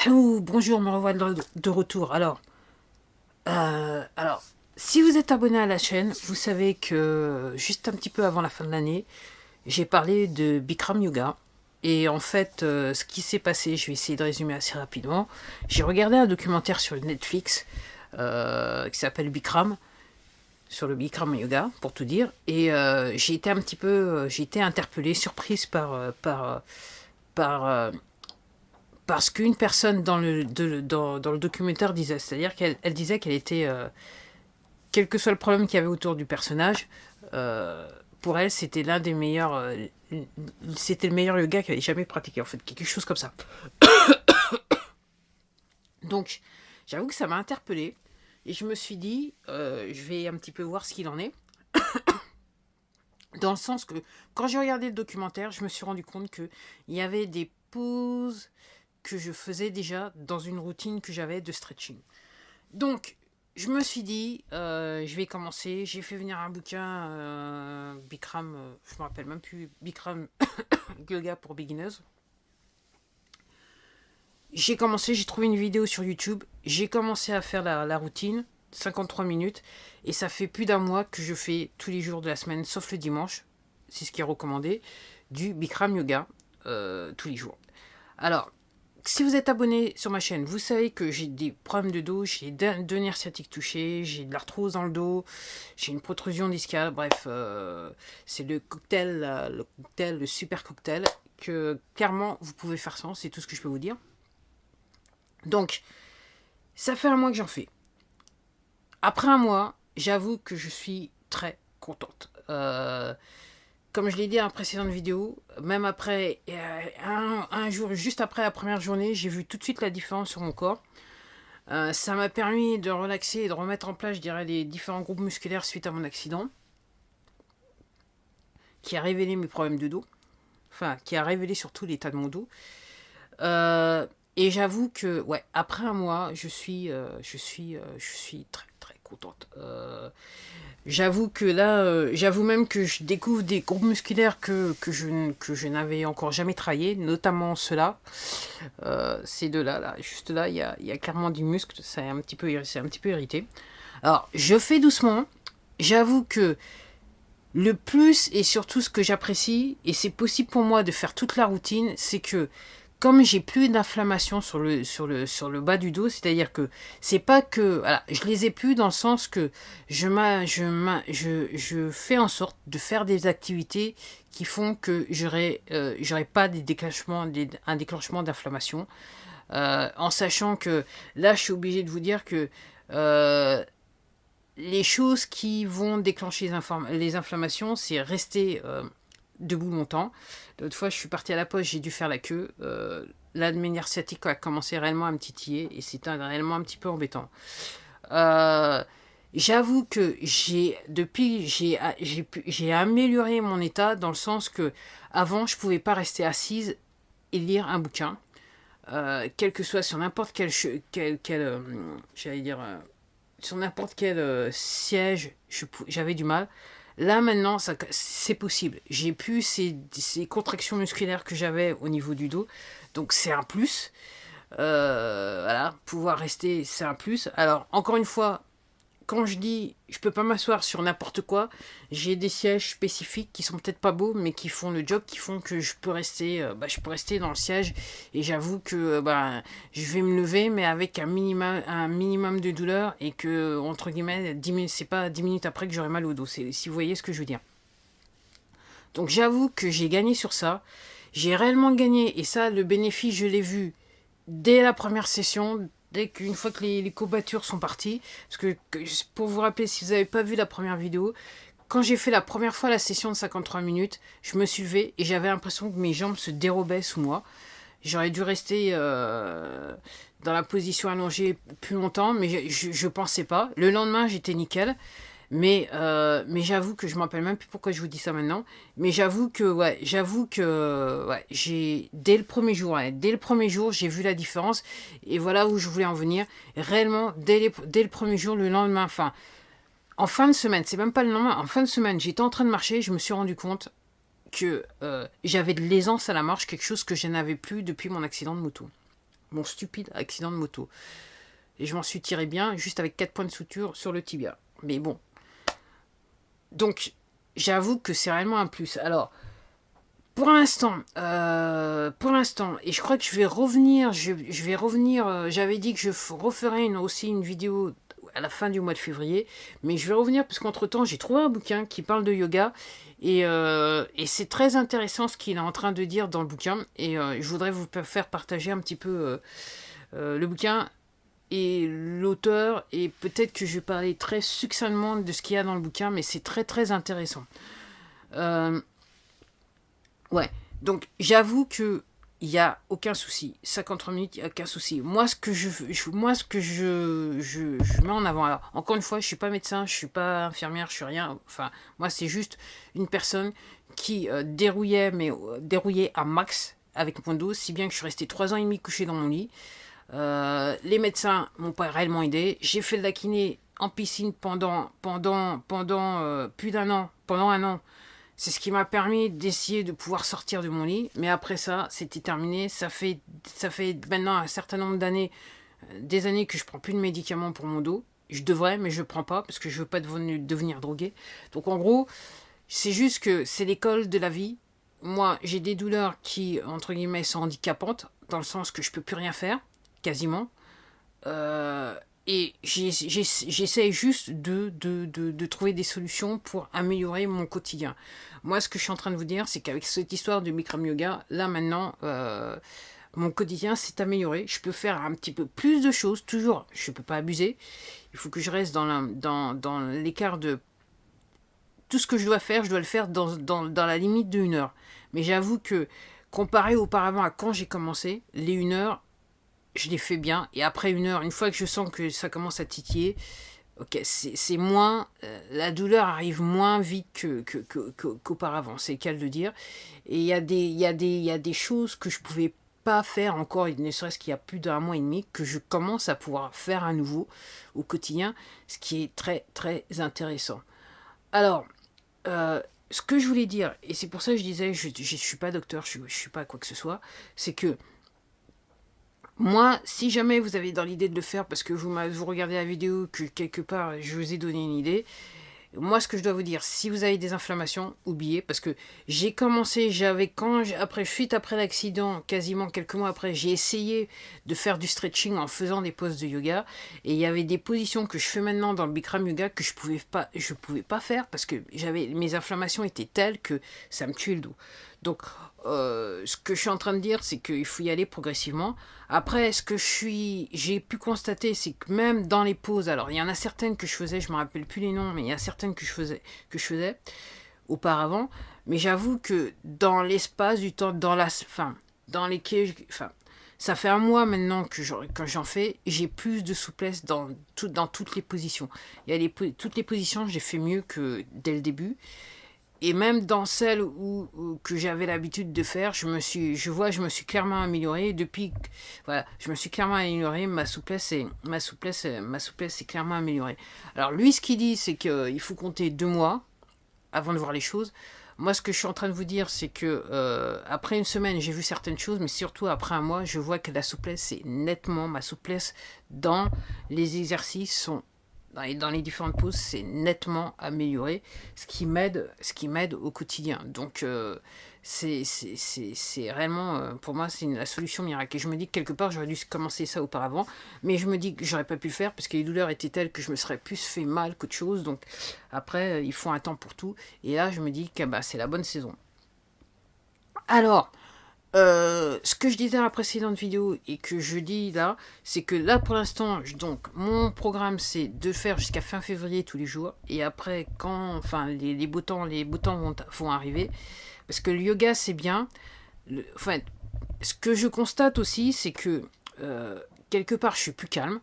Ouh, bonjour, me revoilà de retour. Alors, si vous êtes abonné à la chaîne, vous savez que juste un petit peu avant la fin de l'année, j'ai parlé de Bikram Yoga. Et en fait, ce qui s'est passé, je vais essayer de résumer assez rapidement. J'ai regardé un documentaire sur Netflix qui s'appelle Bikram, sur le Bikram Yoga, pour tout dire. Et j'ai été un petit peu, j'ai été interpellée, surprise par parce qu'une personne dans le documentaire disait, c'est-à-dire qu'elle disait qu'elle était, quel que soit le problème qu'il y avait autour du personnage, euh, pour elle c'était l'un des meilleurs, c'était le meilleur yoga qu'elle ait jamais pratiqué en fait, quelque chose comme ça. Donc j'avoue que ça m'a interpellée et je me suis dit, je vais un petit peu voir ce qu'il en est, dans le sens que quand j'ai regardé le documentaire, je me suis rendu compte qu'il y avait des pauses que je faisais déjà dans une routine que j'avais de stretching. Donc, je me suis dit, je vais commencer. J'ai fait venir un bouquin, Bikram, je me rappelle même plus, Bikram Yoga pour Beginners. J'ai commencé, j'ai trouvé une vidéo sur YouTube. J'ai commencé à faire la routine, 53 minutes. Et ça fait plus d'un mois que je fais tous les jours de la semaine, sauf le dimanche. C'est ce qui est recommandé, du Bikram Yoga, tous les jours. Alors, si vous êtes abonné sur ma chaîne, vous savez que j'ai des problèmes de dos, j'ai deux nerfs sciatiques touchés, j'ai de l'arthrose dans le dos, j'ai une protrusion discale, bref, c'est le super cocktail, que clairement vous pouvez faire sans, c'est tout ce que je peux vous dire. Donc, ça fait un mois que j'en fais. Après un mois, j'avoue que je suis très contente. Comme je l'ai dit dans la précédente vidéo, même après un jour, juste après la première journée, j'ai vu tout de suite la différence sur mon corps. Ça m'a permis de relaxer et de remettre en place, je dirais, les différents groupes musculaires suite à mon accident, qui a révélé mes problèmes de dos, enfin, qui a révélé surtout l'état de mon dos. Et j'avoue que, ouais, après un mois, je suis très très contente. J'avoue que là, j'avoue même que je découvre des groupes musculaires que je n'avais encore jamais travaillé, notamment ceux-là. Ces deux-là, là, juste là, il y a clairement du muscle, c'est un petit peu irrité. Alors, je fais doucement. J'avoue que le plus et surtout ce que j'apprécie, et c'est possible pour moi de faire toute la routine, c'est que comme j'ai plus d'inflammation sur le bas du dos, c'est-à-dire que c'est pas que, voilà, je les ai plus dans le sens que je fais en sorte de faire des activités qui font que j'aurai pas un déclenchement d'inflammation, en sachant que là, je suis obligé de vous dire que euh, les choses qui vont déclencher les inflammations, c'est rester debout longtemps. L'autre fois, je suis partie à la poste, j'ai dû faire la queue. Là, de manière sciatique a commencé réellement à me titiller et c'était réellement un petit peu embêtant. Euh, J'avoue que j'ai amélioré mon état dans le sens que avant, je pouvais pas rester assise et lire un bouquin, quel que soit sur n'importe j'allais dire, sur n'importe quel siège, j'avais du mal. Là maintenant, c'est possible. J'ai plus ces contractions musculaires que j'avais au niveau du dos, donc c'est un plus. Voilà, pouvoir rester, c'est un plus. Alors encore une fois, quand je dis je peux pas m'asseoir sur n'importe quoi, j'ai des sièges spécifiques qui sont peut-être pas beaux, mais qui font le job, qui font que je peux rester dans le siège. Et j'avoue que je vais me lever, mais avec un minimum de douleur et que entre guillemets, c'est pas 10 minutes après que j'aurai mal au dos. Si vous voyez ce que je veux dire. Donc j'avoue que j'ai gagné sur ça. J'ai réellement gagné et ça, le bénéfice, je l'ai vu dès la première session, dès qu'une fois que les courbatures sont parties, parce que pour vous rappeler, si vous n'avez pas vu la première vidéo, quand j'ai fait la première fois la session de 53 minutes, je me suis levé et j'avais l'impression que mes jambes se dérobaient sous moi. J'aurais dû rester dans la position allongée plus longtemps, mais je pensais pas. Le lendemain, j'étais nickel. Mais j'avoue que je me rappelle même plus pourquoi je vous dis ça maintenant. Mais j'avoue que ouais, dès le premier jour, j'ai vu la différence. Et voilà où je voulais en venir. Réellement, dès le premier jour, le lendemain, enfin, en fin de semaine, c'est même pas le lendemain, en fin de semaine, j'étais en train de marcher, je me suis rendu compte que j'avais de l'aisance à la marche, quelque chose que je n'avais plus depuis mon accident de moto. mon stupide accident de moto. Et je m'en suis tiré bien, juste avec 4 points de suture sur le tibia. Mais bon. Donc, j'avoue que c'est réellement un plus. Alors, pour l'instant, et je crois que je vais revenir, j'avais dit que je referais aussi une vidéo à la fin du mois de février, mais je vais revenir parce qu'entre-temps, j'ai trouvé un bouquin qui parle de yoga, et c'est très intéressant ce qu'il est en train de dire dans le bouquin, et je voudrais vous faire partager un petit peu le bouquin et l'auteur, et peut-être que je vais parler très succinctement de ce qu'il y a dans le bouquin, mais c'est très très intéressant. Ouais, donc j'avoue que il n'y a aucun souci. 53 minutes, il n'y a aucun souci. Moi, ce que je mets en avant, alors, encore une fois, je ne suis pas médecin, je ne suis pas infirmière, je ne suis rien. Enfin, moi, c'est juste une personne qui dérouillait à max avec mon dos, si bien que je suis resté 3 ans et demi couché dans mon lit. Les médecins m'ont pas réellement aidé. J'ai fait de la kiné en piscine pendant plus d'un an, pendant un an. C'est ce qui m'a permis d'essayer de pouvoir sortir de mon lit. Mais après ça, c'était terminé. Ça fait maintenant un certain nombre d'années, des années que je prends plus de médicaments pour mon dos. Je devrais, mais je ne prends pas parce que je veux pas devenir drogué. Donc en gros, c'est juste que c'est l'école de la vie. Moi, j'ai des douleurs qui, entre guillemets, sont handicapantes, dans le sens que je peux plus rien faire, quasiment. Et j'essaie juste de trouver des solutions pour améliorer mon quotidien. Moi, ce que je suis en train de vous dire, c'est qu'avec cette histoire de Bikram Yoga, là maintenant, mon quotidien s'est amélioré. Je peux faire un petit peu plus de choses, toujours. Je ne peux pas abuser. Il faut que je reste dans l'écart de... Tout ce que je dois le faire dans la limite de 1 heure. Mais j'avoue que, comparé auparavant à quand j'ai commencé, les 1 heure, je les fais bien, et après 1 heure, une fois que je sens que ça commence à titiller, ok, c'est moins, la douleur arrive moins vite qu'auparavant, c'est le cas de le dire. Et il y a des choses que je pouvais pas faire encore, ne serait-ce qu'il y a plus d'un mois et demi, que je commence à pouvoir faire à nouveau au quotidien, ce qui est très très intéressant. Alors, ce que je voulais dire, et c'est pour ça que je disais, je suis pas docteur, je suis pas quoi que ce soit, c'est que moi, si jamais vous avez dans l'idée de le faire parce que vous regardez la vidéo, que quelque part je vous ai donné une idée, moi ce que je dois vous dire, si vous avez des inflammations, oubliez, parce que j'ai commencé, suite après l'accident, quasiment quelques mois après, j'ai essayé de faire du stretching en faisant des poses de yoga, et il y avait des positions que je fais maintenant dans le Bikram Yoga que je pouvais pas faire parce que mes inflammations étaient telles que ça me tuait le dos. Donc, ce que je suis en train de dire, c'est qu'il faut y aller progressivement. Après, j'ai pu constater, c'est que même dans les pauses, alors il y en a certaines que je faisais, je me rappelle plus les noms, mais il y a certaines que je faisais auparavant. Mais j'avoue que dans l'espace du temps, ça fait un mois maintenant que quand j'en fais, j'ai plus de souplesse dans toutes les positions. Toutes les positions, j'ai fait mieux que dès le début. Et même dans celles que j'avais l'habitude de faire, je me suis clairement amélioré. Voilà, je me suis clairement amélioré. Ma souplesse s'est clairement améliorée. Alors lui, ce qu'il dit, c'est qu'il faut compter 2 mois avant de voir les choses. Moi, ce que je suis en train de vous dire, c'est que après 1 semaine, j'ai vu certaines choses, mais surtout après 1 mois, je vois que ma souplesse dans les exercices dans les différentes poses, c'est nettement amélioré, ce qui m'aide au quotidien. Donc, c'est réellement, pour moi, c'est la solution miracle. Et je me dis que quelque part, j'aurais dû commencer ça auparavant, mais je me dis que j'aurais pas pu le faire parce que les douleurs étaient telles que je me serais plus fait mal qu'autre chose. Donc, après, il faut un temps pour tout. Et là, je me dis que c'est la bonne saison. Alors, ce que je disais dans la précédente vidéo et que je dis là, c'est que là pour l'instant, donc mon programme c'est de faire jusqu'à fin février tous les jours, et après quand les beaux temps vont arriver, parce que le yoga c'est bien. Ce que je constate aussi, c'est que quelque part je suis plus calme,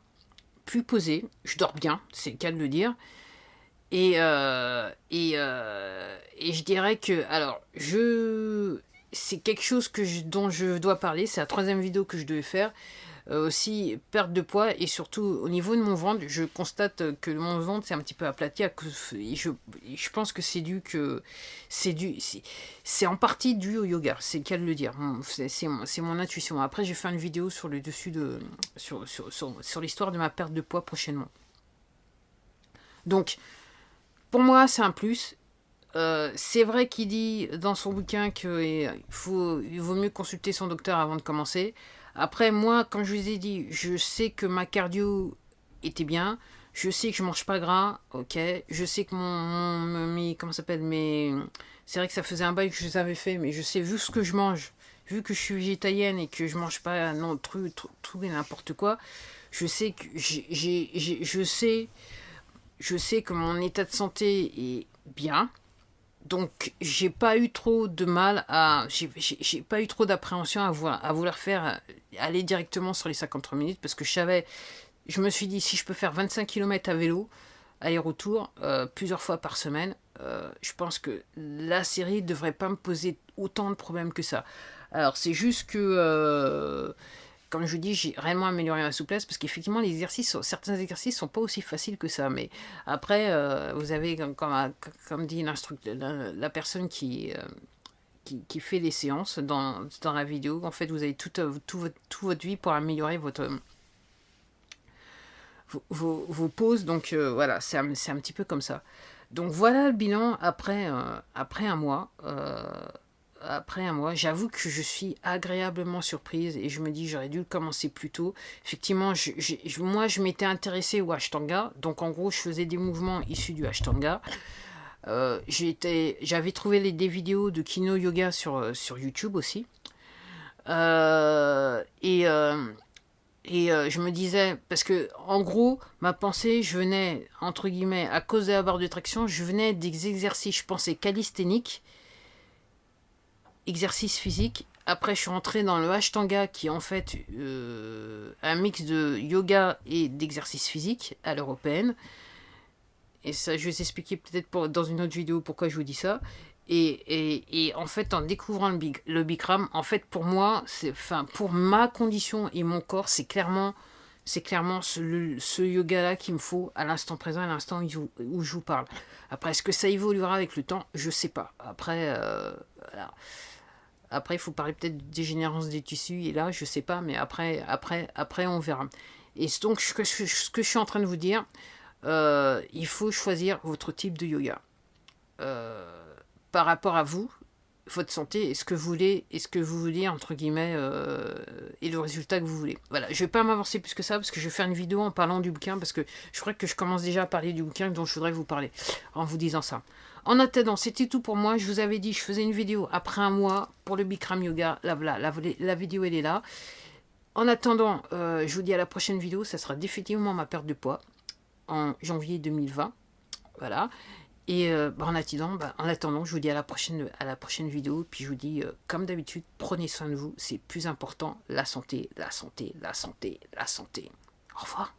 plus posé, je dors bien, c'est le cas de le dire. Et je dirais que c'est quelque chose dont je dois parler. C'est la 3e vidéo que je devais faire. aussi perte de poids et surtout au niveau de mon ventre, je constate que mon ventre c'est un petit peu aplati. Je pense que c'est en partie dû au yoga, c'est le cas de le dire. C'est mon intuition. Après, j'ai fait une vidéo sur le dessus sur l'histoire de ma perte de poids prochainement. Donc, pour moi, c'est un plus. C'est vrai qu'il dit dans son bouquin qu'il vaut mieux consulter son docteur avant de commencer. Après, moi, comme je vous ai dit, je sais que ma cardio était bien. Je sais que je mange pas gras, ok. Je sais que comment ça s'appelle, c'est vrai que ça faisait un bail que je les avais fait, mais je sais, vu ce que je mange, vu que je suis végétalienne et que je mange pas non tout et n'importe quoi, je sais que je sais que mon état de santé est bien. Donc, j'ai pas eu trop de mal j'ai pas eu trop d'appréhension à vouloir faire aller directement sur les 53 minutes parce que je me suis dit si je peux faire 25 km à vélo, aller-retour, plusieurs fois par semaine, je pense que la série devrait pas me poser autant de problèmes que ça. Alors, c'est juste que comme je vous dis, j'ai réellement amélioré ma souplesse parce qu'effectivement, certains exercices sont pas aussi faciles que ça. Mais après, vous avez, comme dit la personne qui fait les séances dans la vidéo, en fait, vous avez toute votre vie pour améliorer vos pauses. Donc voilà, c'est un petit peu comme ça. Donc voilà le bilan après un mois. Après un mois, j'avoue que je suis agréablement surprise et je me dis j'aurais dû commencer plus tôt. Effectivement, moi je m'étais intéressée au Ashtanga, donc en gros je faisais des mouvements issus du Ashtanga. J'avais trouvé des vidéos de Kino Yoga sur YouTube aussi. Je me disais, parce que en gros, ma pensée, je venais, entre guillemets, à cause de la barre de traction, je venais des exercices, je pensais calisthéniques, exercice physique. Après, je suis rentré dans le Ashtanga, qui est en fait un mix de yoga et d'exercice physique à l'européenne. Et ça, je vais vous expliquer peut-être dans une autre vidéo pourquoi je vous dis ça. Et en fait, en découvrant le Bikram, en fait, pour moi, pour ma condition et mon corps, c'est clairement ce yoga-là qu'il me faut à l'instant présent, à l'instant où je vous parle. Après, est-ce que ça évoluera avec le temps? Je sais pas. Après, voilà. Après, il faut parler peut-être de dégénérescence des tissus, et là, je sais pas, mais après on verra. Et donc, ce que je suis en train de vous dire, il faut choisir votre type de yoga. Par rapport à vous, votre santé, et ce que vous voulez, entre guillemets, et le résultat que vous voulez. Voilà, je vais pas m'avancer plus que ça, parce que je vais faire une vidéo en parlant du bouquin, parce que je crois que je commence déjà à parler du bouquin dont je voudrais vous parler, en vous disant ça. En attendant, c'était tout pour moi. Je vous avais dit, je faisais une vidéo après un mois pour le Bikram Yoga. La vidéo, elle est là. En attendant, je vous dis à la prochaine vidéo. Ça sera définitivement ma perte de poids en janvier 2020. Voilà. Et en attendant, je vous dis à la prochaine vidéo. Puis je vous dis, comme d'habitude, prenez soin de vous. C'est plus important, la santé, la santé, la santé, la santé. Au revoir.